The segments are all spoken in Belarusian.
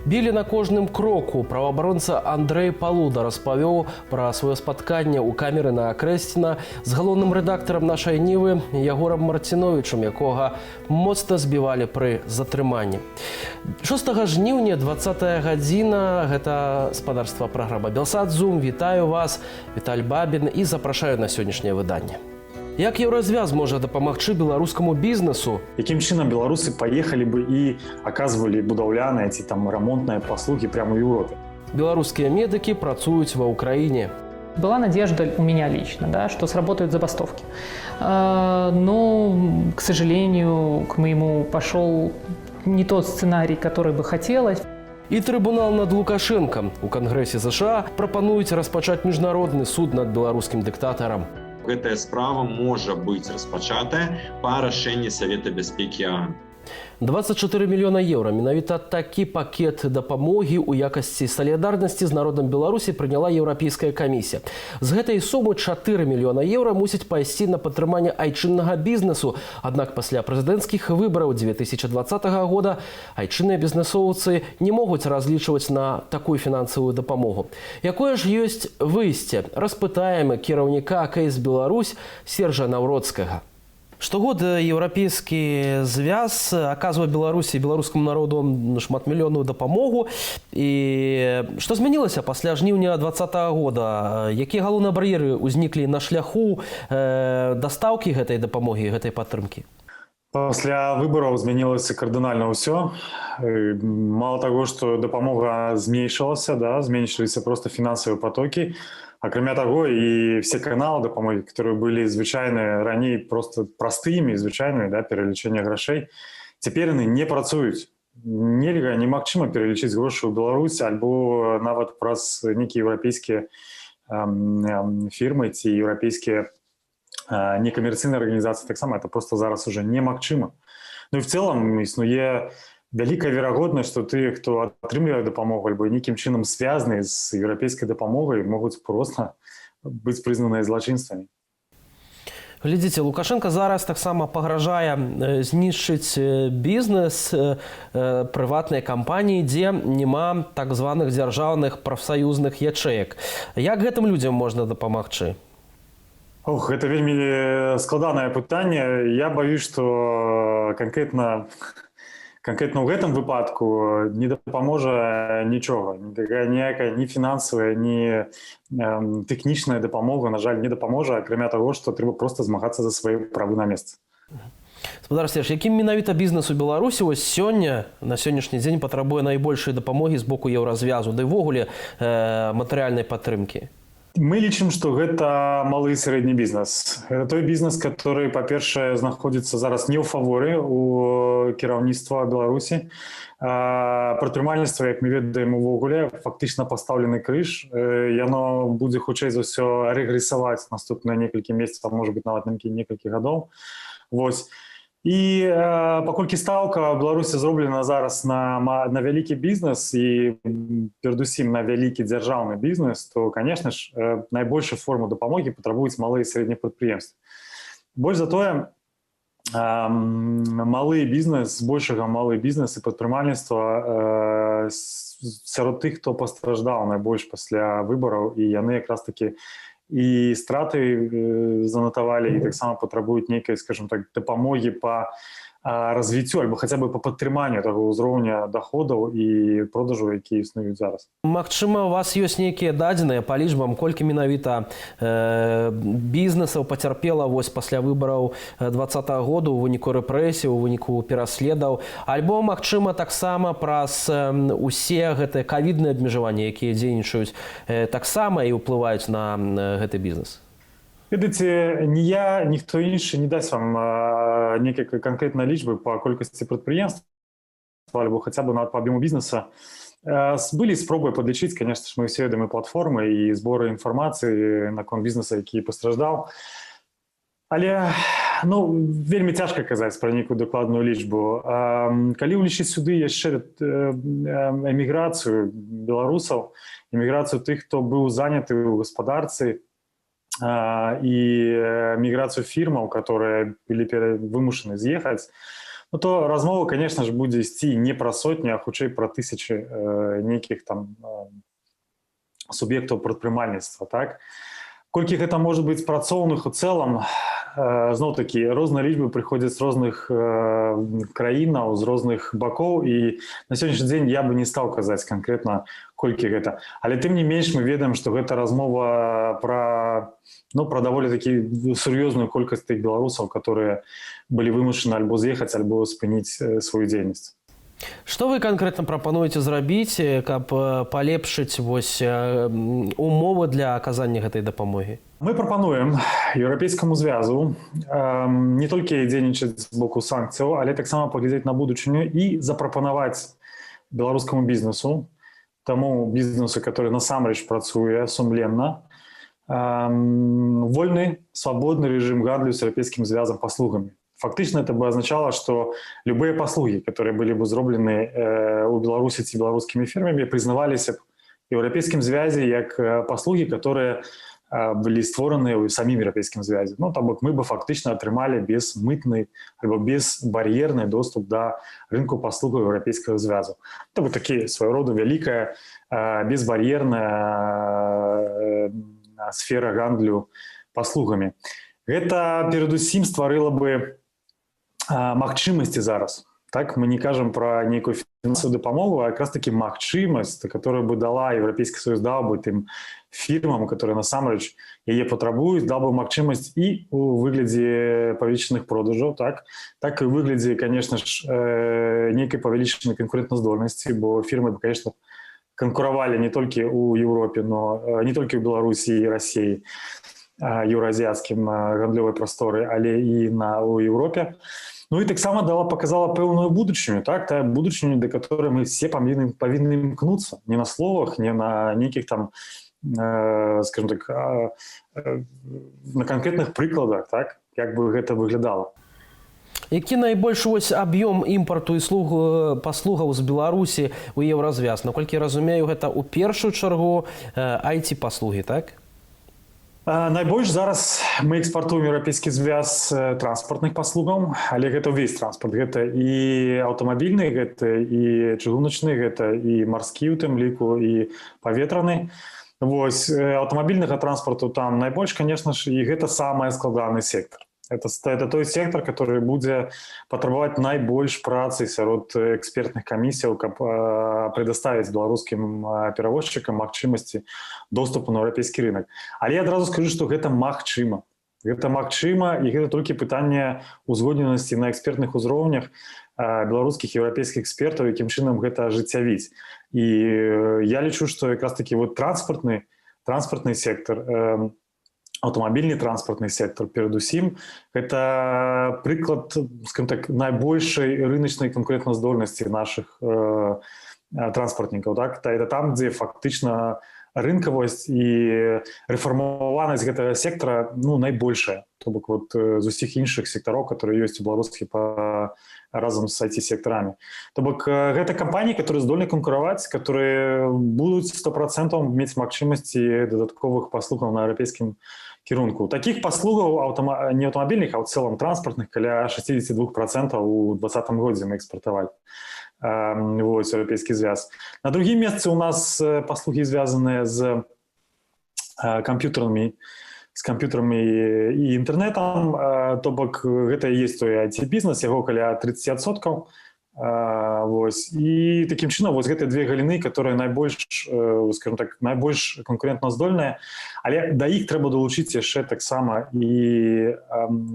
Білі на кожным кроку. Праваабаронца Андрэй Палуда распавёў пра сваё спатканне ў камеры на Крэсціна з галоўным рэдактарам нашай Нівы Ягорам Марціновічам, якога моцна збівалі пры затрыманні. 6 жніўня, 20 гадзіна, гэта спадарства праграма «Белсат-Зум». Вітаю вас, Віталь Бабін, і запрашаю на сённяшняе выданне. Як еўразвяз можа дапамагчы беларускаму бізнесу? Якім чынам беларусы паехалі бы і аказвалі будаўляныя ці там рамонтныя паслугі прямо ў Еўропе? Беларускія медыкі працуюць ва Украине. Была надежда у меня лично, да, что сработают забастовки. Но, к сожалению, к моему пошел не тот сценарий, который бы хотелось. І трыбунал над Лукашэнкам. У Кангрэсе США прапануюць распачаць міжнародны суд над беларускім дыктатарам. Гэтая справа можа быць распачатая па рашэнні Савета бяспекі АН. 24 мільёна еўра. Менавіта такі пакет дапамогі ў якасці салідарнасці з народам Беларусі прыняла Еўрапейская камісія. З гэтай сумы 4 мільёна еўра мусіць пайсці на падтрыманне айчыннага бізнесу. Аднак пасля прэзідэнцкіх выбараў 2020 года айчынныя бізнесоўцы не могуць разлічваць на такую фінансавую дапамогу. Якое ж ёсць выйсце? Распытаем кіраўніка КС Беларусь Сержа Наўродскага. Штогод еўрапейскі звяз аказвае Беларусі і беларускаму народу шматмільённую дапамогу. І што змянілася пасля жніўня 2020 года? Якія галоўныя бар'еры ўзніклі на шляху дастаўкі гэтай дапамогі, гэтай падтрымкі? Пасля выбараў змянілася кардынальна ўсё. Мало таго, што дапамога зменшылася, да, зменшыліся проста фінансавыя потокі. Акрамя таго, і все каналы дапамогі, которые былі звычайныя раней просто простымі, звычайнымі, да, пералічэння грошай, цяпер яны не працуюць. Нельга, немагчыма пералічыць грошы ў Беларусі альбо нават праз нейкія еўрапейскія фірмы ці еўрапейскія некамерцыйныя арганізацыі. Таксама это просто зараз уже немагчыма. Ну і в цэлым існуе вялікая верагоднасць, што тыя, хто атрымлівае дапамогу альбо нейкім чынам звязаны з еўрапейскай дапамогай, могуць проста быць прызнаныя злачынствамі. Глядзіце, Лукашенко зараз таксама пагражае знішчыць бізнес прыватнай кампаніі, дзе няма так званых дзяржаўных прафсаюзных ячэек. Як гэтым людзям можна дапамагчы? Ох, гэта вельмі складанае пытанне. Я баюсь, што канкрэтна ў гэтым выпадку не дапаможа нічога. Ніякая ні фінансавая, ні тэхнічная дапамога, на жаль, не дапаможа, акрамя таго, што трэба проста змагацца за свае правы на месцы. Спадар Серж, якім менавіта бізнес у Беларусі вось сёння, на сённяшні дзень патрабуе найбольшай дапамогі з боку еўразвязу, ды ўвогуле матэрыяльнай падтрымкі? Мы лічым, што гэта малы і сярэдні бізнес. Это той бізнес, который, па-першае, знаходзіцца зараз не ў фаворы у кіраўніцтва Беларусі. Прадпрымальніцтва, як мы ведаем, увогуле фактычна пастаўлены крыж. Яно будзе хутчэй за ўсё рэгрэсаваць наступныя некалькі месяцаў, можа быць, нават некалькі гадоў. Вось. І паколькі стаўка ў Беларусі зроблена зараз на вялікі бізнес і перадусім на вялікі дзяржаўны бізнес, то, конечно ж, найбольшую форму дапамогі патрабуюць малыя і сярэднія прадпрыемствы. Больш за тое, малы бізнес, збольшага малы бізнес і прадпрымальніцтва сярод тых, хто пастраждаў найбольш пасля выбараў, і яны якраз такі і страты занатавалі, і таксама патрабуюць нейкай, скажем так, дапамогі па развіццю альбо хаця бы па падтрыманню таго ўзроўня даходаў і продажу, якія існуюць зараз. Магчыма, у вас ёсць нейкія дадзеныя па лічбам, колькі менавіта бізнесаў пацярпела вось пасля выбараў 2020 года ў выніку рэпрэсій, у выніку пераследаў, альбо, магчыма, таксама праз усе гэтыя кавідныя абмежаванні, якія дзейнічаюць таксама і ўплываюць на гэты бізнес? Ведаеце, ні я, ніхто іншы не дасць вам некай канкрэтнай лічбы па колькасці прадпрыемстваў альбо хаця бы нават па аб'ёму бізнеса. Былі спробы падлічыць, конечно ж, мы ўсе ведаем і платформы, і зборы інфармацыі наконт бізнеса, які пастраждаў. Але вельмі цяжка казаць пра нейкую дакладную лічбу. Калі ўлічыць сюды яшчэ эміграцыю беларусаў, эміграцыю тых, хто быў заняты ў гаспадарцы, и миграцию фирмаў, которые были вымушаны съехать, Ну, то размова, конечно же, будет ісці не про сотні, а хутчэй про тысячи неких там суб'ектаў прадпрымальніцтва, так? Колькі гэта можа быць працоўных у цэлым, зноў-такі розныя лічбы прыходзяць з розных краінаў, з розных бакоў, і на сённяшні дзень я бы не стаў казаць канкрэтна, колькі гэта. Але тым не менш мы ведаем, што гэта размова пра даволі такі сур'ёзную колькасць тых беларусаў, которые былі вымушаны альбо з'ехаць, альбо спыніць сваю дзейнасць. Што вы канкрэтна прапануеце зрабіць, каб палепшыць умовы для аказання гэтай дапамогі? Мы прапануем еўрапейскаму звязу не толькі дзейнічаць з боку санкцыяў, але таксама паглядзець на будучыню і запрапанаваць беларускаму бізнесу, таму бізнесу, который насамрэч працуе сумленна, вольны, свабодны рэжым гандлю з еўрапейскім звязам паслугамі. Фактично это бы означало, что любые послуги, которые были бы зроблены у Беларуси ці белорусскими фирмами, признавались Европейским звязи как послуги, которые были створаны самим Европейским звязем. Ну, там мы бы фактично отрымали безмытный або безбарьерный доступ до рынку послуг Европейского звязу. Это бы такие своего рода великая безбарьерная сфера гандлю послугами. Это передусім стварыла бы магчымасці зараз. Так, мы не кажам пра нейкую фінансовую дапамогу, а якраз таки магчымасць, которую бы дала Еўрапейскі Союз, даў бы тым фірмам, которые насамрэч яе патрабуюць, даў бы магчымасць і у выглядзе павелічаных продажаў, так і ў выглядзе, конечно ж, нейкай павелічанай канкурэнтназдольнасці, бо фірмы, конечно, канкуравалі не толькі ў Еўропе, но не толькі ў Беларусі і Расіі, еўраазіяцкім гандлёвай прасторы, але і ў Еўропе. Ну і таксама показала пэўную будучыню, так, та будучыню, да которой мы все павінны імкнуцца, не на словах, не на нейкіх там, скажем так, на канкрэтных прыкладах, так, як бы гэта выглядала. Які найбольшы аб'ём імпарту і паслугаў з Беларусі ў еўразвяз? Наколькі я разумею, гэта ў першую чаргу IT-паслугі, так? Найбольш зараз мы экспартуем еўрапейскі звяз транспартных паслугаў, але гэта ўвесь транспорт. Гэта і аўтамабільны, гэта і чыгуначны, гэта і марскі, у тым ліку, і паветраны. Вось, аўтамабільнага транспорту там найбольш, конечно ж, і гэта самы складаны сектор. Это той сектор, который будзе патрабаваць найбольш працы сярод экспертных камісіяў, каб предоставіць беларускім перавозчыкам магчымасці доступу на еўрапейскі рынок. Але я адразу скажу, што гэта магчыма. Гэта магчыма, і гэта толькі пытанне узгодненасці на экспертных узроўнях беларускіх і еўрапейскіх экспертаў, якім чынам гэта ажыццявіць. І я лічу, што якраз такі транспартны сектор, аўтамабільны транспартны сектор, перадусім, гэта прыклад, скажем так, найбольшай рыначнай канкурэнтназдольнасці нашых транспартнікаў. Так? Это там, дзе фактычна рынкавасць і рэфармаванасць гэтага сектора найбольшая. То бок з усіх іншых сектараў, которые ёсць у беларускі разам з IT-секторамі. То бок гэта кампаніі, которые здольны канкураваць, которые будуць 100% мець магчымасці дадатковых паслугаў на еўрапейскім кірунку. Такіх паслугаў не аўтамабільных, а ў цэлым транспартных каля 62% у 2020 годзе мы экспартавалі. Вось, еўрапейскі звяз. На другім месцы у нас паслугі звязаныя з камп'ютарамі і інтэрнэтам. То бок гэта і ёсць той IT-бізнес, яго каля 30%. Вось. І такім чынам гэтыя две галіны, которые найбольш, скажем так, найбольш канкурэнтназдольныя, але да іх трэба далучыць яшчэ таксама і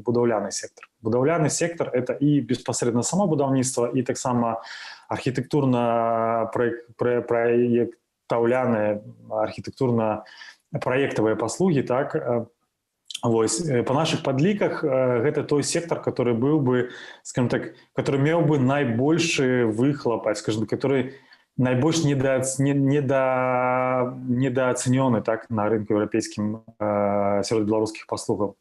будаўляны сектор. Будаўляны сектор – это і беспасрэдна само будаўніцтва, і таксама архітэктурна-праектаўляныя, архітэктурна-праектавыя паслугі, так. Вось. По наших подліках гэта той сектор, который быў бы, скажем так, который меў бы найбольшы выхлоп, скажем, который найбольш недооценёны, так, на рынку еўрапейскім сярод беларускіх паслугаў.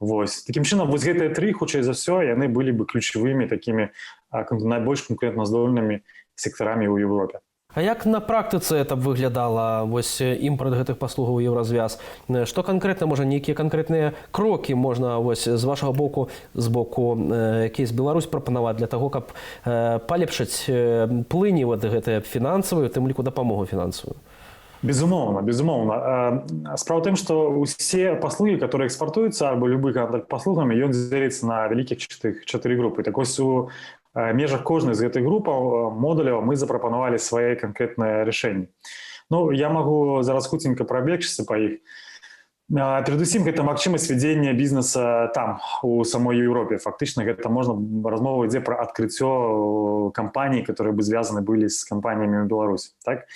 Вось. Такім чынам, вось гэтыя тры, хутчэй за ўсё, яны былі бы ключавымі такімі найбольш канкурэнтназдольнымі сектарамі ў Европе. А як на практыцы это б выглядала вось імпорт гэтых паслугаў Еўразвяз? Што канкрэтна, можа, нейкія канкрэтныя крокі можна вось з вашага боку, з боку кейс Беларусь прапанаваць для таго, каб палепшыць плыні вот гэтыя фінансавую, тым ліку дапамогу фінансавую? Безумоўна, безумоўна. Справа ў тым, што ўсе паслугі, которые экспартуюцца, або любы контакт паслугамі, ён дзеліцца на вялікіх чатыры групы. Так вось у межах кожнай з гэтых групаў модуляў мы запрапанавалі свае канкрэтныя рашэнні. Ну, я магу зараз хуценька прабегчыся па іх. Перадусім, гэта магчымасць вядзення бізнеса там, у самой Еўропе. Фактычна, гэта можна, размова ідзе пра адкрыццё кампаній, которые бы звязаны былі з кампаніямі ў Беларусі. Так?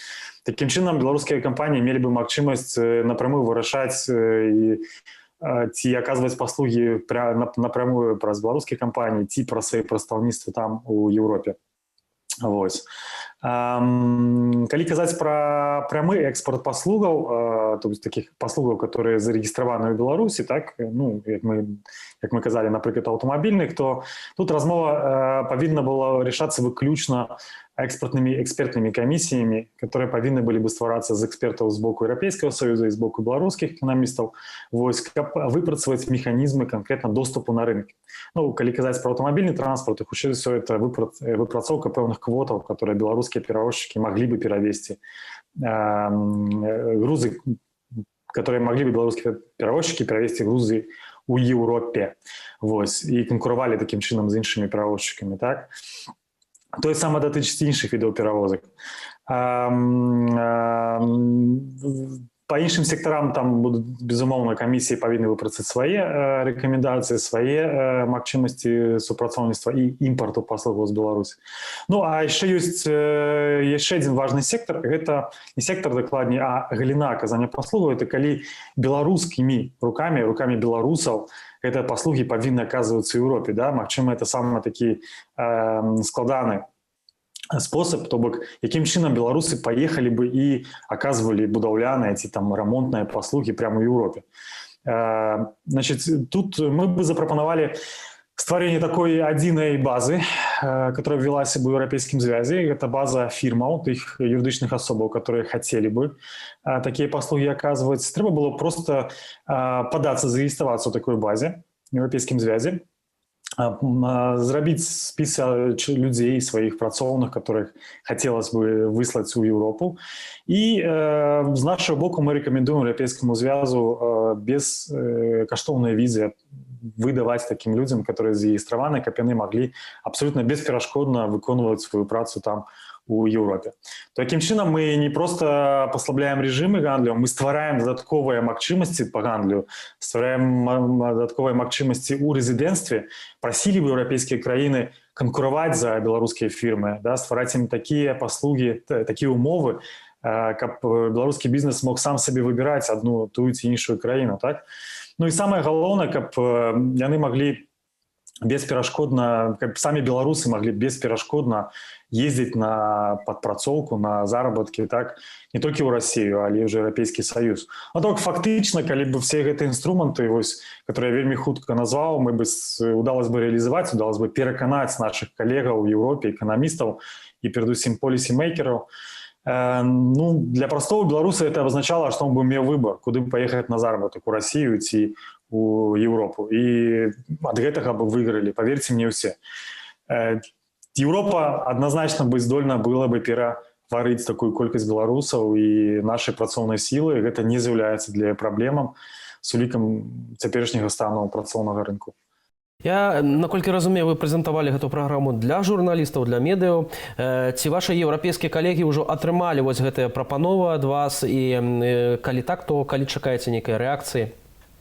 Такім чынам, беларускія кампаніі мелі бы магчымасць напрамую вырашаць і ці аказваць паслугі напрамую праз беларускія кампаніі, ці праз свае прадстаўніцтвы там у Еўропе. Вось. Калі казаць пра прямы экспорт паслугаў, то есть такіх паслугаў, которые зарэгістраваны ў Беларусі, так, ну, як мы казалі, напрыклад, аўтамабільных, то тут размова павінна была рашацца выключна экспертнымі камісіямі, которые павінны былі бы стварацца з экспертаў з боку Еўрапейскага Саюза і з боку беларускіх эканамістаў, вось, каб выпрацаваць механізмы канкрэтна доступу на рынок. Ну, калі казаць пра аўтамабільны транспорт, хутчэй за ўсё, это выпрацоўка пэўных квотаў, которые беларускія перавозчыкі маглі бы перавезці, грузы, которые маглі бы беларускія перавозчыкі перавезці грузы ў Еўропе, вось, і канкуравалі такім чынам з іншымі перавозчыкамі, так? Тое самае датычыць іншых відаў перавозак. Па іншым сектарам там будуць, безумоўна, камісіі павінны выпрацаваць свае рэкамендацыі, свае магчымасці супрацоўніцтва і імпарту паслугаў з Беларусі. Ну, а яшчэ ёсць яшчэ адзін важны сектар. Гэта не сектар, дакладней, а галіна аказання паслугаў. Это калі беларускімі рукамі беларусаў гэтыя паслугі павінны аказвацца ў Еўропе. Да? Магчыма, это самы такі складаны спосаб, то бок, якім чынам беларусы паехалі бы і аказвалі будаўляныя ці там рамонтныя паслугі прямо ў Еўропе. Значит, тут мы бы запрапанавалі стварэнне такой адзінай базы, которая ввелася бы ў Еўрапейскім звязе. Гэта база фірмаў, тых юрыдычных асобаў, которые хацелі бы такія паслугі аказваць. Трэба было просто падацца, зарэгістравацца ў такой базе ў Еўрапейскім звязе, зрабіць спіс людзей, сваіх працоўных, которых хацелось бы выслаць у Еўропу. І з нашого боку мы рэкамендуем Еўрапейскаму звязу без каштоўныя візы выдаваць такім людзям, которые зарэгістраваны, каб яны маглі абсолютна бесперашкодна выконваць сваю працу там у Еўропе. Такім чынам мы не просто паслабляем рэжымы гандлю, мы ствараем дадатковыя магчымасці па гандлю, ствараем дадатковыя магчымасці ў рэзідэнцтве, прасілі бы еўрапейскія краіны канкураваць за беларускія фірмы, да, ствараць ім такія паслугі, такія умовы, каб беларускі бізнес мог сам сабе выбіраць адну тую ці іншую краіну. Так? Ну і самае галоўнае, каб яны маглі бесперашкодна, каб самі беларусы маглі бесперашкодна ездзіць на падпрацоўку, на заработкі, так, не толькі ў Расію, але і ў Еўрапейскі Саюз. А так фактычна, калі бы все гэтыя інструменты, вось, которые я вельмі хутка назваў, мы бы удалось бы реалізаваць, удалось бы пераканаць наших калегаў у Еўропе, эканамістаў і перадусім полісімейкераў. Ну, для простого беларуса это означало, что он бы имел выбор, куды поехать на заработок, у Россию ці у Европу. И от гэтага бы выиграли, поверьте мне, все. Европа однозначно бы здольна была бы пераварыць такую колькасць беларусаў і нашай працоўнай сілы. Гэта не з'яўляецца для праблемам з улікам цяперашняга стану працоўнага рынку. Я, наколькі разумею, вы прэзентавалі гэту праграму для журналістаў, для медыяў. Ці ваши еўрапейскія калегі ўжо атрымалі вось гэтыя прапановы ад вас, і калі так, то калі чакаеце нейкай рэакцыі?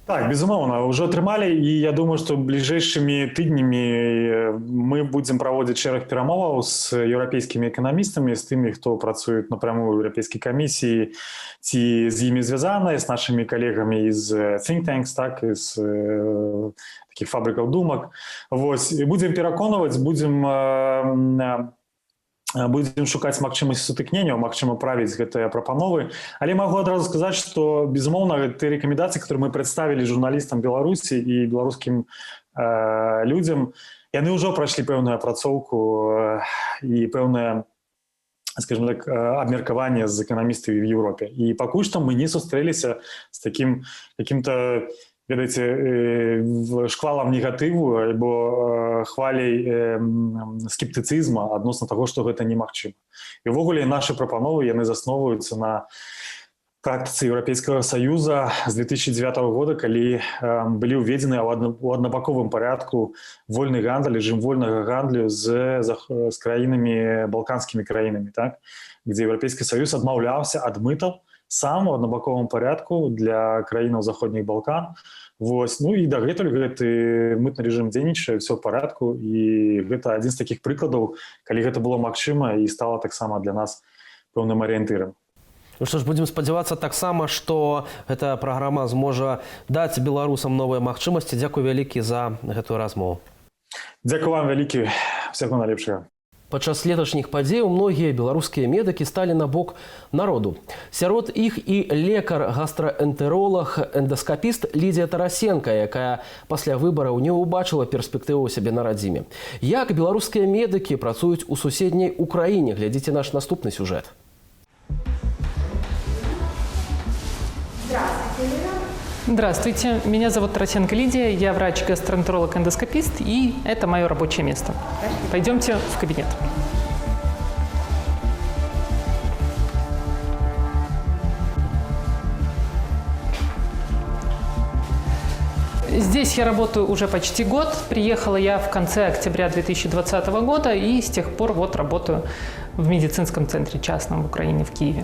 Так, безумоўна, уже атрымалі, і я думаю, што бліжэйшымі тыднямі мы будзем праводзіць шэраг перамоваў з еўрапейскімі эканамістамі, з тымі, хто працуе напрямую ў Еўрапейскай камісіі, ці з імі звязаныя, з нашымі калегамі з think tanks, так, з такіх фабрыкаў думак. Вось, і будзем пераконваць, будзем шукаць магчымасць сутыкнення, магчыма правіць гэтыя прапановы. Але магу адразу сказаць, што, безумоўна, гэтыя рэкамендацыі, которые мы прадставілі журналістам Беларусі і беларускім людзям, яны ўжо прайшлі пэўную апрацоўку і пэўнае скажем так, абмеркавання з эканамістамі в Европе. И пакуль што мы не сустрэліся з таким каким-то, ведаеце, шквалам негатыву альбо хваляй скептыцызма адносна таго, што гэта немагчыма. І ўвогуле нашы прапановы яны засноўваюцца на практыцы Еўрапейскага Саюза з 2009 года, калі былі ўведзены ў аднабаковым парядку вольны гандаль, рэжым вольнага гандлю з краінамі, балканскімі краінамі, так? Дзе Еўрапейскі Саюз адмаўляўся ад мытаў сам у аднабаковым парядку для краінаў заходніх Балкан. Вось. Ну і дагэтуль гэты мытны рэжым дзейнічае, ўсё ў парадку, і гэта адзін з такіх прыкладаў, калі гэта было магчыма і стала таксама для нас пэўным арыентырам. Ну што ж, будзем спадзявацца таксама, што гэта праграма зможа даць беларусам новыя магчымасці. Дзякуй вялікі за гэтую размову. Дзякуй вам вялікі. Всяго найлепшага. Падчас леташніх падзеяў многія беларускія медыкі сталі на бок народу. Сярод іх і лекар-гастраэнтэролаг, эндаскапіст Лідзія Тарасенка, якая пасля выбараў не ўбачыла перспектыву ў сябе на радзіме. Як беларускія медыкі працуюць у суседняй Украіне? Глядзіце наш наступны сюжэт. Здравствуйте, меня зовут Тарасенко Лидия, я врач-гастроэнтеролог-эндоскопист, и это мое рабочее место. Пойдемте в кабинет. Здесь я работаю уже почти год. Приехала я в конце октября 2020 года и с тех пор вот работаю в медицинском центре частном в Украине, в Киеве.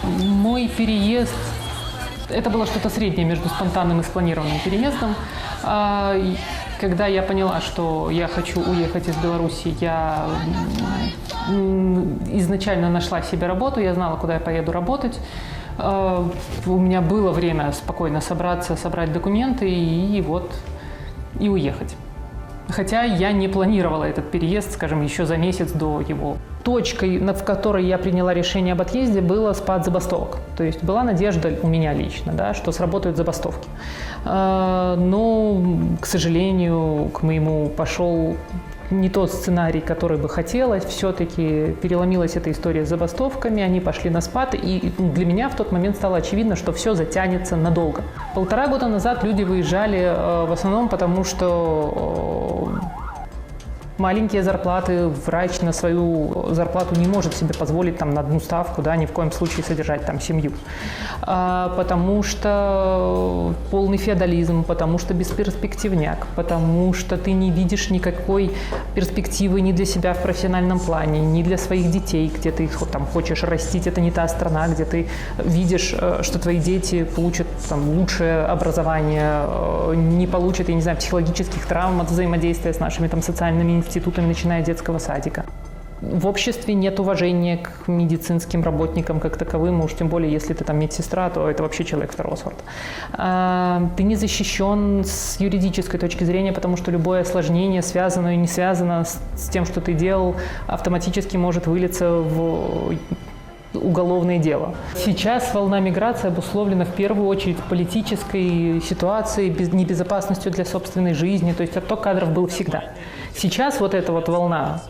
Мой переезд – это было что-то среднее между спонтанным и спланированным переездом. Когда я поняла, что я хочу уехать из Беларуси, я изначально нашла себе работу, я знала, куда я поеду работать. У меня было время спокойно собраться, собрать документы и уехать. Хотя я не планировала этот переезд, скажем, еще за месяц до его. Точкой, в которой я приняла решение об отъезде, было спад забастовок. То есть была надежда у меня лично, да, что сработают забастовки. Но, к сожалению, к моему пошел не тот сценарий, который бы хотелось. Все-таки переломилась эта история с забастовками, они пошли на спад, и для меня в тот момент стало очевидно, что все затянется надолго. 1,5 года назад люди выезжали в основном потому, что маленькие зарплаты, врач на свою зарплату не может себе позволить там, на одну ставку, да, ни в коем случае содержать там семью. Потому что полный феодализм, потому что бесперспективняк, потому что ты не видишь никакой перспективы ни для себя в профессиональном плане, ни для своих детей, где ты их там, хочешь растить, это не та страна, где ты видишь, что твои дети получат там, лучшее образование, не получат, я не знаю, психологических травм от взаимодействия с нашими там, социальными институтами, начиная от детского садика. В обществе нет уважения к медицинским работникам как таковым, уж тем более, если ты там медсестра, то это вообще человек второго сорта. Ты не защищен с юридической точки зрения, потому что любое осложнение, связанное и не связано с тем, что ты делал, автоматически может вылиться в уголовное дело. Сейчас волна миграции обусловлена в первую очередь политической ситуацией, небезопасностью для собственной жизни, то есть отток кадров был всегда. Сейчас вот эта вот волна,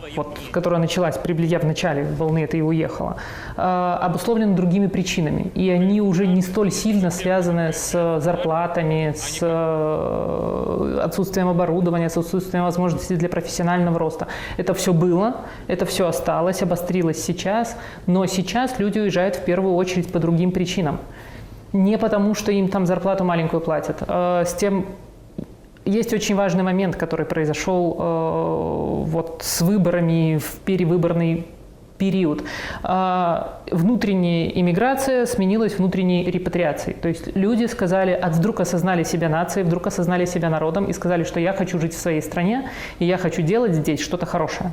которая началась, я в начале волны это и уехала, обусловлена другими причинами. И они уже не столь сильно связаны с зарплатами, с отсутствием оборудования, с отсутствием возможностей для профессионального роста. Это все было, это все осталось, обострилось сейчас, но сейчас люди уезжают в первую очередь по другим причинам. Не потому, что им там зарплату маленькую платят, Есть очень важный момент, который произошел с выборами в перевыборный период. Внутренняя иммиграция сменилась внутренней репатриацией. То есть люди сказали, вдруг осознали себя нацией, вдруг осознали себя народом и сказали, что я хочу жить в своей стране, и я хочу делать здесь что-то хорошее.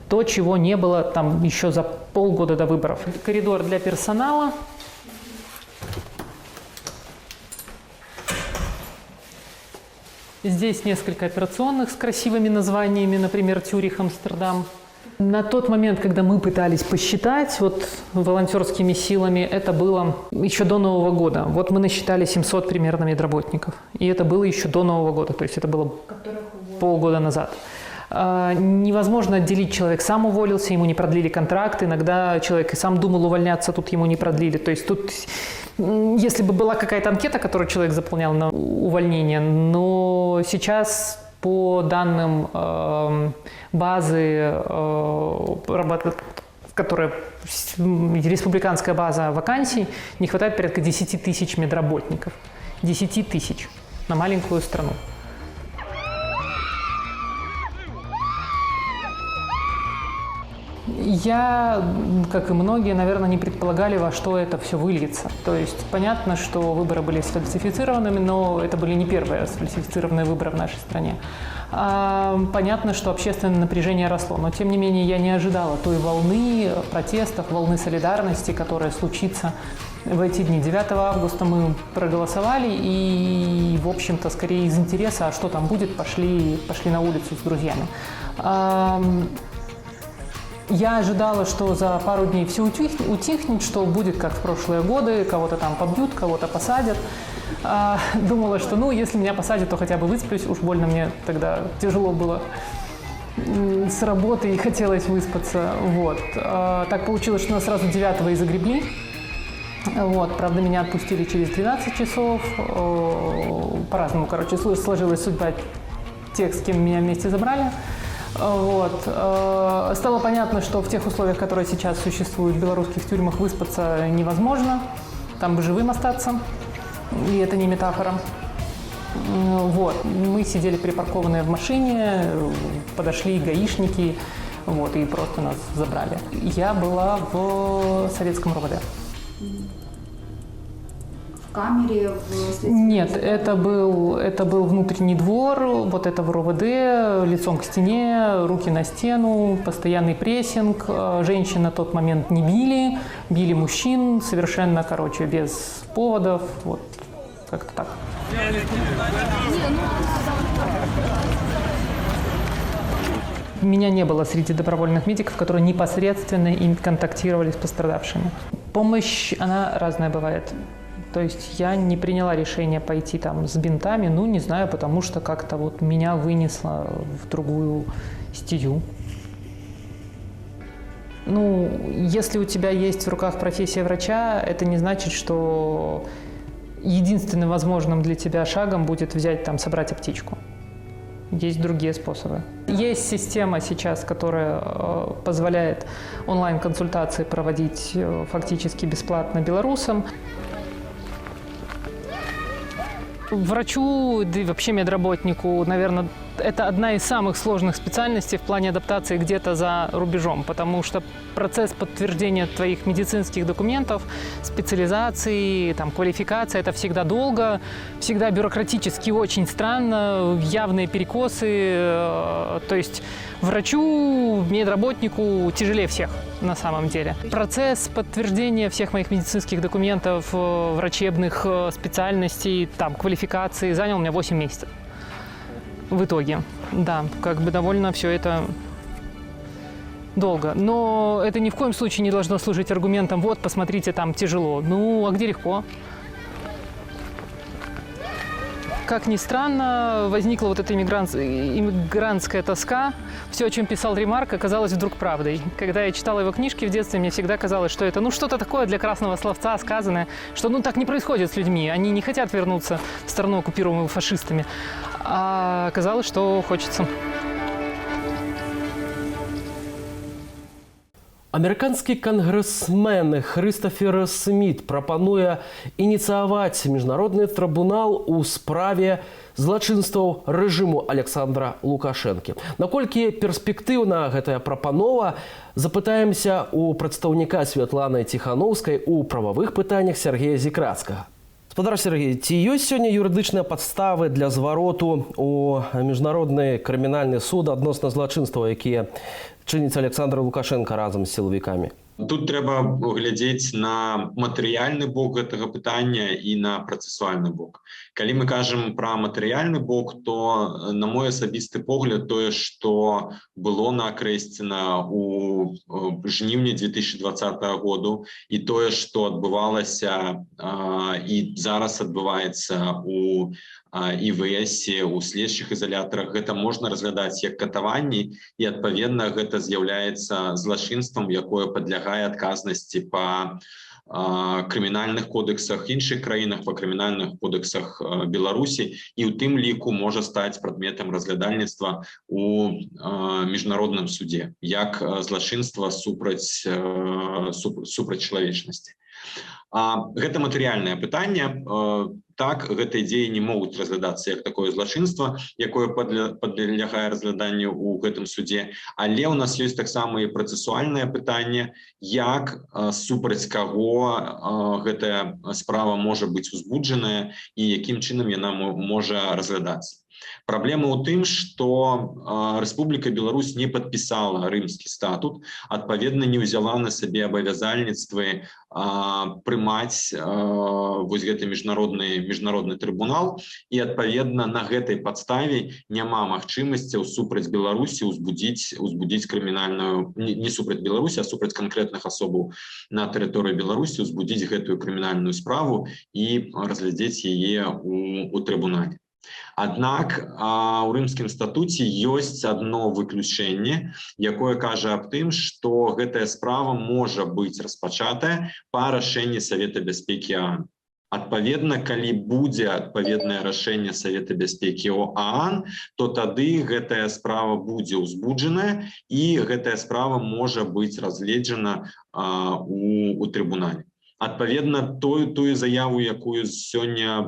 То, чего не было там еще за полгода до выборов. Коридор для персонала. Здесь несколько операционных с красивыми названиями, например, Цюрих, Амстердам. На тот момент, когда мы пытались посчитать волонтерскими силами, это было еще до Нового года. Мы насчитали 700 примерно медработников. И это было еще до Нового года, то есть это было полгода назад. Невозможно отделить, человек сам уволился, ему не продлили контракт, иногда человек и сам думал увольняться, тут ему не продлили. То есть тут, если бы была какая-то анкета, которую человек заполнял на увольнение, но сейчас по данным базы, которая республиканская база вакансий, не хватает порядка 10 тысяч медработников. 10 тысяч на маленькую страну. Я, как и многие, наверное, не предполагали, во что это все выльется. То есть понятно, что выборы были сфальсифицированными, но это были не первые сфальсифицированные выборы в нашей стране. Понятно, что общественное напряжение росло, но тем не менее я не ожидала той волны протестов, волны солидарности, которая случится в эти дни. 9 августа мы проголосовали и, в общем-то, скорее из интереса, а что там будет, пошли на улицу с друзьями. Я ожидала, что за пару дней все утихнет, что будет как в прошлые годы, кого-то там побьют, кого-то посадят. Думала, что, если меня посадят, то хотя бы высплюсь, уж больно мне тогда тяжело было с работы и хотелось выспаться. Вот. Так получилось, что нас сразу 9-го и загребли. Вот. Правда, меня отпустили через 12 часов. По-разному, сложилась судьба тех, с кем меня вместе забрали. Вот. Стало понятно, что в тех условиях, которые сейчас существуют в белорусских тюрьмах, выспаться невозможно. Там бы живым остаться. И это не метафора. Вот. Мы сидели припаркованные в машине, подошли гаишники, вот, и просто нас забрали. Я была в советском РОВД. В камере? Нет, это был внутренний двор, вот это в РОВД, лицом к стене, руки на стену, постоянный прессинг. Женщин на тот момент не били, били мужчин совершенно, без поводов, вот как-то так. Меня не было среди добровольных медиков, которые непосредственно контактировали с пострадавшими. Помощь, она разная бывает. То есть я не приняла решение пойти там с бинтами, не знаю, потому что как-то вот меня вынесло в другую стезю. Если у тебя есть в руках профессия врача, это не значит, что единственным возможным для тебя шагом будет взять собрать аптечку. Есть другие способы. Есть система сейчас, которая позволяет онлайн-консультации проводить фактически бесплатно белорусам. Врачу, да и вообще медработнику, наверное, это одна из самых сложных специальностей в плане адаптации где-то за рубежом, потому что процесс подтверждения твоих медицинских документов, специализации, квалификации – это всегда долго, всегда бюрократически очень странно, явные перекосы. То есть врачу, медработнику тяжелее всех на самом деле. Процесс подтверждения всех моих медицинских документов, врачебных специальностей, квалификации занял у меня 8 месяцев. В итоге, да, довольно все это долго. Но это ни в коем случае не должно служить аргументом, вот, посмотрите, там тяжело. А где легко? Как ни странно, возникла вот эта иммигрантская тоска. Все, о чем писал Ремарк, оказалось вдруг правдой. Когда я читала его книжки в детстве, мне всегда казалось, что это что-то такое для красного словца сказанное, что так не происходит с людьми. Они не хотят вернуться в страну, оккупируемую фашистами. А оказалось, что хочется. Амерыканскі кангрэсмен Хрыстафер Сміт прапануе ініцыяваць міжнародны трыбунал у справе злачынстваў рэжыму Александра Лукашэнкі. Наколькі перспектыўна гэтая прапанова, запытаемся у прадстаўніка Святланы Ціхановскай у прававых пытаннях Сергея Зікрацкага. Спадар Сергей, ці ёсць сёння юрыдычныя падставы для звароту у міжнародны крымінальны суд адносна злачынстваў, якія чыніць Александр Лукашенко разам з сілавікамі? Тут трэба глядзець на матэрыяльны бок гэтага пытання і на працэсуальны бок. Калі мы кажам пра матэрыяльны бок, то на мой асабісты погляд тое, што было накрэсцена у жніўні 2020 году і тое, што адбывалася і зараз адбываецца у ІВС, у следчых ізалятарах, гэта можна разглядаць як катаванні, і адпаведна гэта з'яўляецца злачынствам, якое падлягае адказнасці па крымінальных кодексах іншых краінах, па крымінальных кодексах Беларусі, і ў тым ліку можа стаць прадметам разглядальніцтва у міжнародным судзе як злачынства супраць чалавечнасці. Гэта матэрыяльнае пытанне. Так, гэтыя дзеянні могуць разглядацца як такое злачынства, якое падлягае разгляданню ў гэтым судзе, але ў нас ёсць таксама і працэсуальнае пытанне, як супраць каго гэтая справа можа быць узбуджаная і якім чынам яна можа разглядацца. Праблема ў тым, што Рэспубліка Беларусь не падпісала Рымскі статут, адпаведна не ўзяла на сабе абавязальніцтвы прымаць вось гэты міжнародны трыбунал, і адпаведна на гэтай падставе няма магчымасцяў супраць Беларусі узбудзіць крымінальную, не супраць Беларусі, а супраць канкрэтных асобаў на тэрыторыі Беларусі узбудзіць гэтую крымінальную справу і разглядзець яе у трыбунале. Аднак у Рымскім статуце ёсць адно выключэнне, якое кажа аб тым, што гэтая справа можа быць распачатая па рашэнні Савета бяспекі ААН. Адпаведна, калі будзе адпаведнае рашэнне Савета бяспекі ААН, то тады гэтая справа будзе ўзбуджаная і гэтая справа можа быць разгледжана у трыбунале. Адпаведна, тую заяву, якую сёння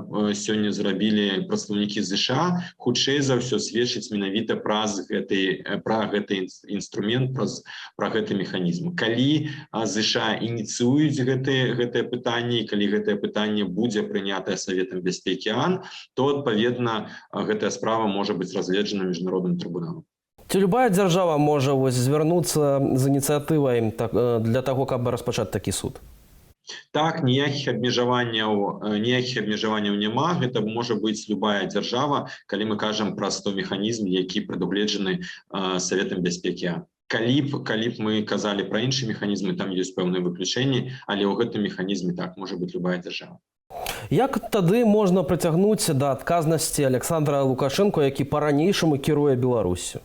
зрабілі прадстаўнікі ЗША, хутчэй за ўсё сведчыць менавіта пра гэты інструмент, пра гэты механізм. Калі ЗША ініцыююць гэтае пытанне, і калі гэтае пытанне будзе прынятае Саветам бяспекі ААН, то, адпаведна, гэтая справа можа быць разгледжана міжнародным трыбуналам. Ці любая дзяржава можа звярнуцца з ініцыятывай для таго, каб распачаць такі суд? Так, ніякіх абмежаванняў няма. Гэта можа быць любая дзяржава, калі мы кажам пра той механізм, які прадугледжаны Саветам бяспекі ААН. Калі б мы казалі пра іншыя механізмы, там ёсць пэўныя выключэнні, але ў гэтым механізме так можа быць любая дзяржава. Як тады можна прыцягнуць да адказнасці Александра Лукашэнка, які па-ранейшаму кіруе Беларусю?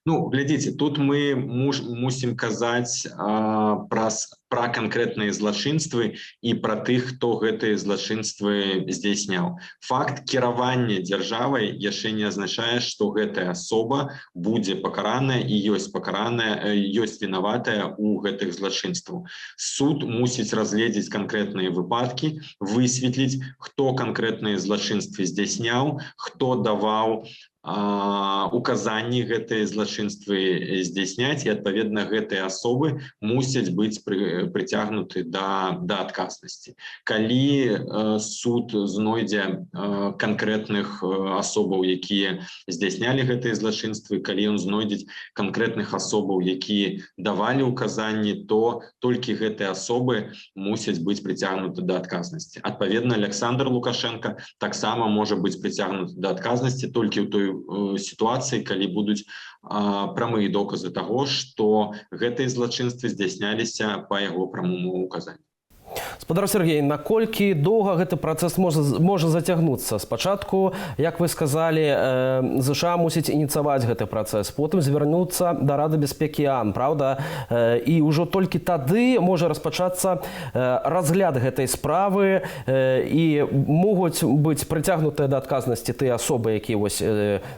Ну, глядзіце, тут мы мусім казаць пра канкрэтныя злачынствы і пра тых, хто гэтыя злачынствы здзяйсняў. Факт кіравання дзяржавай яшчэ не азначае, што гэтая асоба будзе пакараная і ёсць вінаватая ў гэтых злачынстваў. Суд мусіць разгледзець канкрэтныя выпадкі, высветліць, хто канкрэтныя злачынствы здзяйсняў, хто даваў указанні гэтыя злачынствы здзяйсняць, і адпаведна гэтыя асобы мусяць быць прыцягнуты да адказнасці. Калі суд знойдзе канкрэтных асобаў, якія здзяйснялі гэтыя злачынствы, калі ён знойдзе канкрэтных асобаў, якія давалі указанні, то толькі гэтыя асобы мусяць быць прыцягнуты да адказнасці. Адпаведна, Александр Лукашенко таксама можа быць прыцягнуты да адказнасці толькі ў той ситуации, калі будуць прамыя доказы таго, што гэтыя злачынствы здзяйсняліся па яго прамому указанню. Спадар Сергей, наколькі доўга гэты працэс можа зацягнуцца? Спачатку, як вы сказалі, ЗША мусіць ініцыяваць гэты працэс, потым звярнуцца да Рады бяспекі ААН, правда? І ўжо толькі тады можа распачацца разгляд гэтай справы і могуць быць прыцягнутыя да адказнасці тыя асобы, якія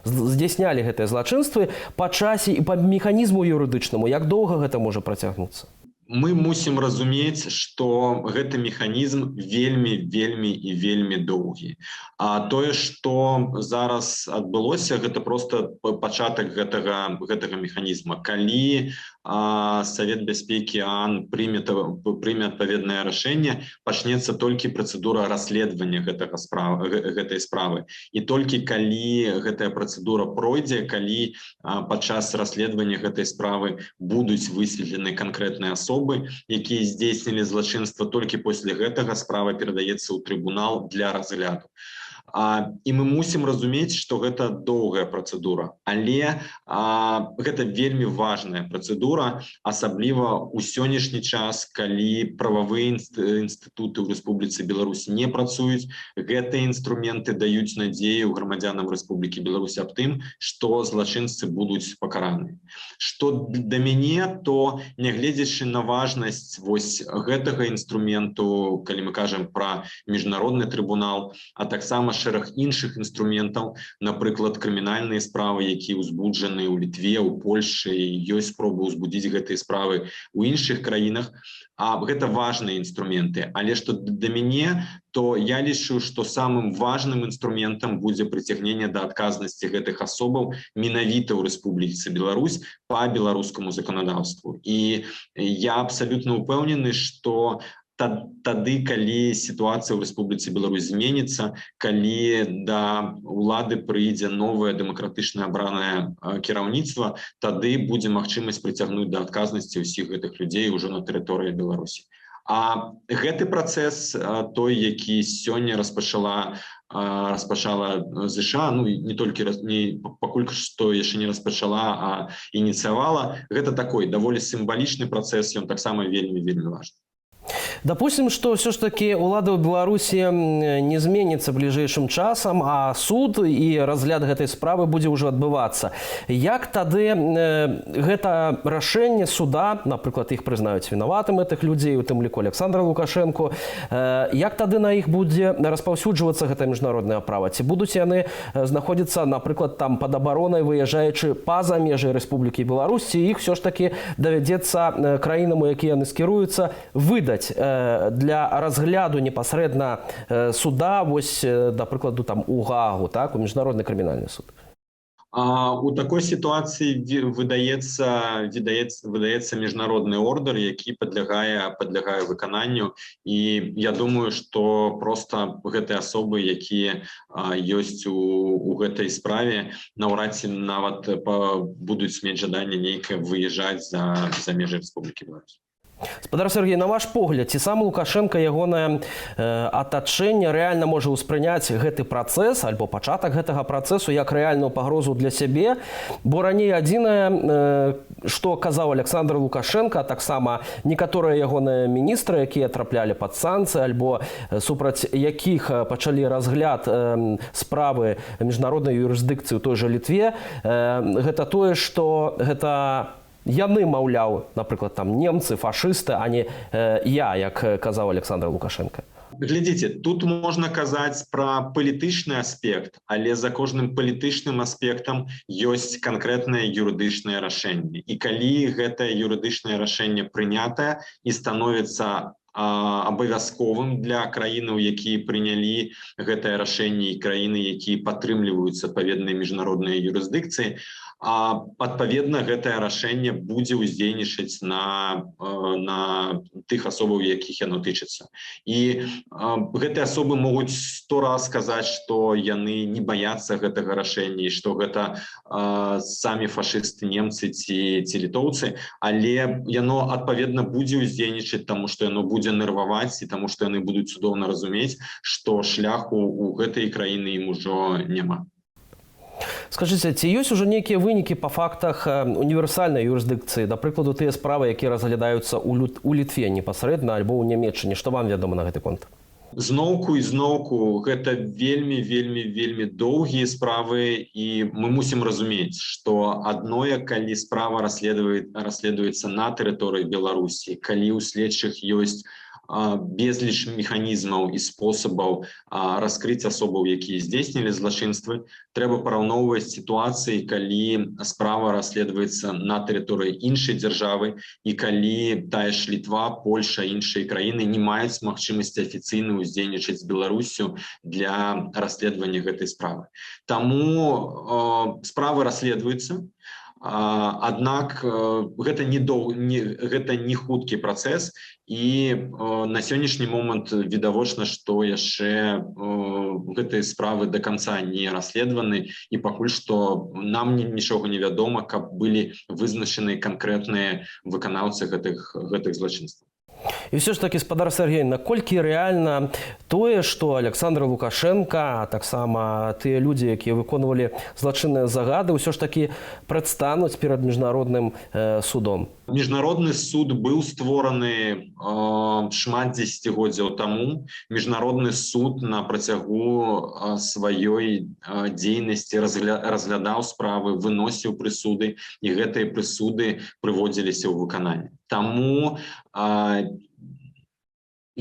здзяйснялі гэтыя злачынствы па часе і па механізму юрыдычнаму. Як доўга гэта можа працягнуцца? Мы мусім разумець, што гэты механізм вельмі і вельмі доўгі. А тое, што зараз адбылося, гэта проста пачатак гэтага механізма. Калі Савет бяспекі ААН прыме адпаведнае рашэнне, пачнецца толькі працэдура расследавання гэтай справы. І толькі калі гэтая працэдура пройдзе, калі падчас расследавання гэтай справы будуць высветлены канкрэтныя асобы, якія здзейснілі злачынства, толькі пасля гэтага справа перадаецца ў трыбунал для разгляду. і мы мусім разумець, што гэта доўгая працэдура, але гэта вельмі важная працэдура, асабліва ў сённяшні час, калі прававыя інстытуты ў Рэспубліцы Беларусь не працуюць. Гэтыя інструменты даюць надзею грамадзянам Рэспублікі Беларусь аб тым, што злачынцы будуць пакараны. Што да мяне, то нягледзячы на важнасць вось гэтага інструменту, калі мы кажам пра міжнародны трыбунал, а таксама шэраг іншых інструментаў, напрыклад, крымінальныя справы, якія ўзбуджаны ў Літве, у Польшчы, ёсць спробы ўзбудзіць гэтыя справы ў іншых краінах. Гэта важныя інструменты. Але што да мяне, то я лічу, што самым важным інструментам будзе прыцягненне да адказнасці гэтых асобаў менавіта ў Рэспубліцы Беларусь па беларускаму заканадаўству. І я абсалютна ўпэўнены, што тады, калі сітуацыя ў Рэспубліцы Беларусь зменіцца, калі да ўлады прыйдзе новае дэмакратычна абранае кіраўніцтва, тады будзе магчымасць прыцягнуць да адказнасці ўсіх гэтых людзей ўжо на тэрыторыі Беларусі. А гэты працэс, той, які сёння распачала ЗША, не толькі пакуль што яшчэ не распачала, а ініцыявала, гэта такой даволі сімвалічны працэс, ён таксама вельмі важны. Допустим, что все-таки улада ў Беларусі не зменится ближайшим часам, а суд и разгляд гэтай справы будзе ўжо адбывацца. Як тады гэта рашэнне суда, напрыклад, іх прызнаюць вінаватым гэтых людзей, у тым ліку Александра Лукашенко, як тады на іх будзе распаўсюджвацца гэта міжнароднае права? Ці будуць яны знаходзіцца, напрыклад, там пад абаронай, выязджаючы па-за межы Рэспублікі Беларусь, ці іх все ж таки давядзецца краінам, у якія яны скіруюцца, выдаць для разгляду непасрэдна суда, вось, да прыкладу, там у Гаагу, так, у міжнародны крымінальны суд? У такой сітуацыі выдаецца міжнародны ордэр, які падлягае выкананню, і я думаю, што проста гэтыя асобы, якія ёсць у гэтай справе, наўрад ці нават будуць мець жаданне нейкае выязджаць за межы Рэспублікі Беларусь. Спадар Сергей, на ваш погляд, ці сам Лукашенко, ягонае атачэнне рэальна можа ўспрыняць гэты працэс альбо пачатак гэтага працэсу як рэальную пагрозу для сябе? Бо раней адзінае, што казаў Александр Лукашенко, а таксама некаторыя ягоныя міністры, якія траплялі пад санкцыі альбо супраць якіх пачалі разгляд справы міжнароднай юрысдыкцыі ў той жа Літве, гэта тое, што гэта яны, маўляў, напрыклад, там немцы, фашысты, а не я, як казаў Александр Лукашенко. Глядзіце, тут можна казаць пра палітычны аспект, але за кожным палітычным аспектам ёсць канкрэтнае юрыдычнае рашэнне. І калі гэтае юрыдычнае рашэнне прынятае і становіцца абавязковым для краінаў, якія прынялі гэтае рашэнне, і краіны, якія падтрымліваюць адпаведныя міжнародныя юрысдыкцыі, адпаведна гэтае рашэнне будзе ўздзейнічаць на тых асобаў, якіх яно тычыцца. І гэтыя асобы могуць 100 раз сказаць, што яны не баяцца гэтага рашэння, і што гэта самі фашысты, немцы ці літоўцы, але яно адпаведна будзе ўздзейнічаць, таму што яно будзе нерваваць, і таму што яны будуць цудоўна разумець, што шляху ў гэтай краіны ім ужо няма. Скажыце, ці ёсць ужо нейкія вынікі па фактах універсальнай юрысдыкцыі, да прыкладу, тыя справы, якія разглядаюцца ў Літве непасрэдна альбо ў Нямецчыне? Што вам вядома на гэты конт? Зноўку і зноўку гэта вельмі доўгія справы, і мы мусім разумець, што адное, калі справа расследуецца на тэрыторыі Беларусі, калі ў следчых ёсць безліч механізмаў і спосабаў раскрыць асобаў, якія здзейснілі злачынствы, трэба параўноўваць сітуацыі, калі справа расследуецца на тэрыторыі іншай дзяржавы, і калі тая ж Літва, Польша, іншыя краіны не маюць магчымасці афіцыйна ўздзейнічаць з Беларусю для расследавання гэтай справы. Таму справы расследуюцца, аднак гэта не хуткі працэс, і на сённяшні момант відавочна, што яшчэ гэтыя справы да канца не расследаваны, і пакуль што нам нічога не вядома, каб былі вызначаны канкрэтныя выканаўцы гэтых злачынстваў. І все ж таки, спадар Сергей, наколькі рэальна тое, што Александр Лукашенко, а таксама тыя людзі, якія выконвалі злачынныя загады, ўсё ж таки прадстануць перад міжнародным судом? Міжнародны суд быў створаны шмат дзесяцігоддзяў таму. Міжнародны суд на працягу сваёй дзейнасці разглядаў справы, выносіў прысуды, і гэтыя прысуды прыводзіліся ў выкананне. Таму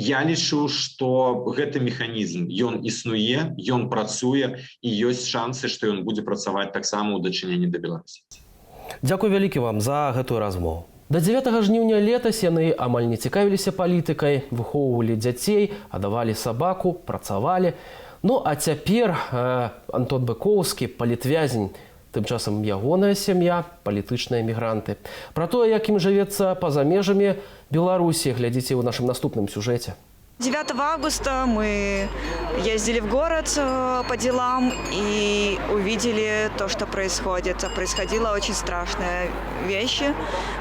я лічу, што гэты механізм, ён існуе, ён працуе, і ёсць шансы, што ён будзе працаваць таксама ў дачыненні да Беларусі. Дзякуй вялікі вам за гэтую размову. До 9 жніўня летась яны амаль не цікавіліся палітыкай, выхоўвалі дзяцей, адавалі сабаку, працавалі. Ну а цяпер Антон Быкоўскі, палітвязень, тым часам ягоная сям'я, палітычныя мігранты. Пра тое, як ім жывецца па-за межамі Беларусі, глядзіце ў нашым наступным сюжэце. 9 августа мы ездили в город по делам и увидели то, что происходит. Происходило очень страшные вещи.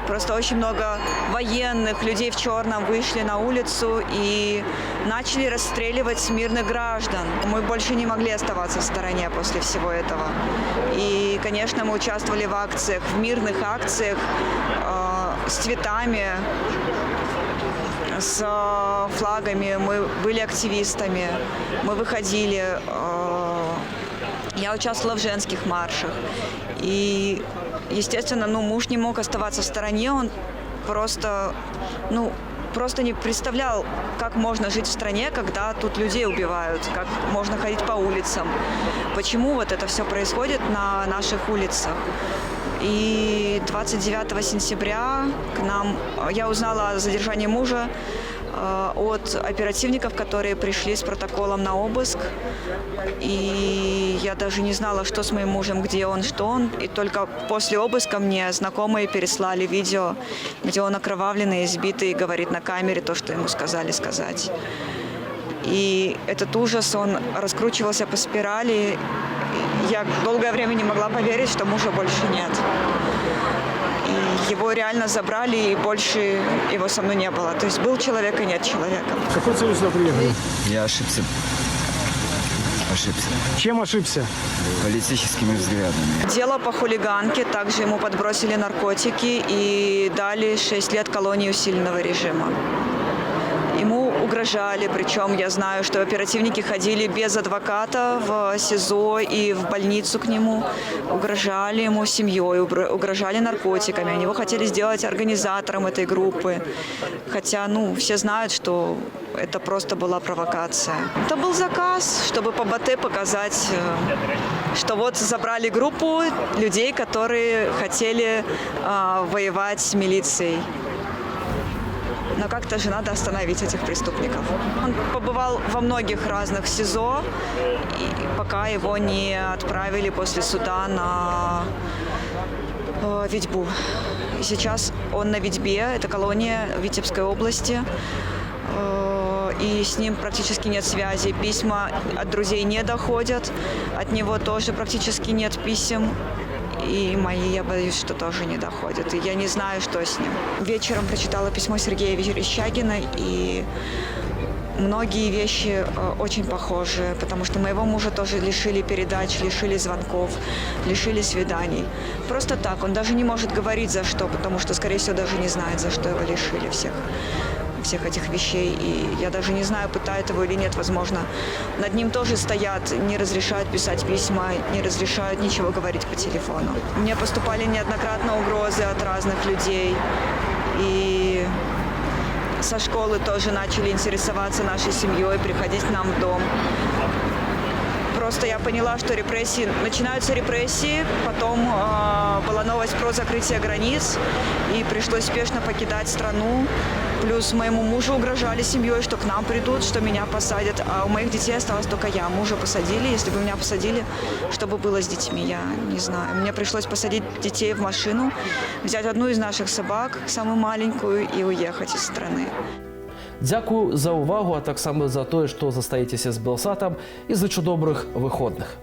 Просто очень много военных, людей в черном вышли на улицу и начали расстреливать мирных граждан. Мы больше не могли оставаться в стороне после всего этого. И, конечно, мы участвовали в акциях, в мирных акциях с цветами, с флагами, мы были активистами, мы выходили, я участвовала в женских маршах. И, естественно, муж не мог оставаться в стороне, он просто не представлял, как можно жить в стране, когда тут людей убивают, как можно ходить по улицам, почему вот это все происходит на наших улицах. И 29 сентября к нам, я узнала о задержании мужа от оперативников, которые пришли с протоколом на обыск. И я даже не знала, что с моим мужем, где он, что он. И только после обыска мне знакомые переслали видео, где он окровавленный, избитый, и говорит на камере то, что ему сказали сказать. И этот ужас, он раскручивался по спирали. Я долгое время не могла поверить, что мужа больше нет. И его реально забрали, и больше его со мной не было. То есть был человек и нет человека. Какой целью сюда приехали? Я ошибся. Чем ошибся? Политическими взглядами. Дело по хулиганке. Также ему подбросили наркотики и дали 6 лет колонии усиленного режима. Ему угрожали, причем я знаю, что оперативники ходили без адвоката в СИЗО и в больницу к нему, угрожали ему семьей, угрожали наркотиками. Они его хотели сделать организатором этой группы, хотя, все знают, что это просто была провокация. Это был заказ, чтобы по БТ показать, что вот забрали группу людей, которые хотели воевать с милицией. Но как-то же надо остановить этих преступников. Он побывал во многих разных СИЗО, пока его не отправили после суда на Витьбу. И сейчас он на Витьбе, это колония Витебской области, и с ним практически нет связи. Письма от друзей не доходят, от него тоже практически нет писем. И мои, я боюсь, что тоже не доходят. И я не знаю, что с ним. Вечером прочитала письмо Сергея Верещагина, и многие вещи очень похожи, потому что моего мужа тоже лишили передач, лишили звонков, лишили свиданий. Просто так, он даже не может говорить за что, потому что, скорее всего, даже не знает, за что его лишили всех этих вещей. И я даже не знаю, пытают его или нет, возможно. Над ним тоже стоят, не разрешают писать письма, не разрешают ничего говорить по телефону. Мне поступали неоднократно угрозы от разных людей. И со школы тоже начали интересоваться нашей семьей, приходить к нам в дом. Просто я поняла, что начинаются репрессии, потом была новость про закрытие границ, и пришлось спешно покидать страну. Плюс моему мужу угрожали семьей, что к нам придут, что меня посадят. А у моих детей осталась только я. Мужа посадили. Если бы меня посадили, что бы было с детьми, я не знаю. Мне пришлось посадить детей в машину, взять одну из наших собак, самую маленькую, и уехать из страны. Дзякую за увагу, а таксама за тое, што застаецеся з Белсатам, і зычу добрых выходных.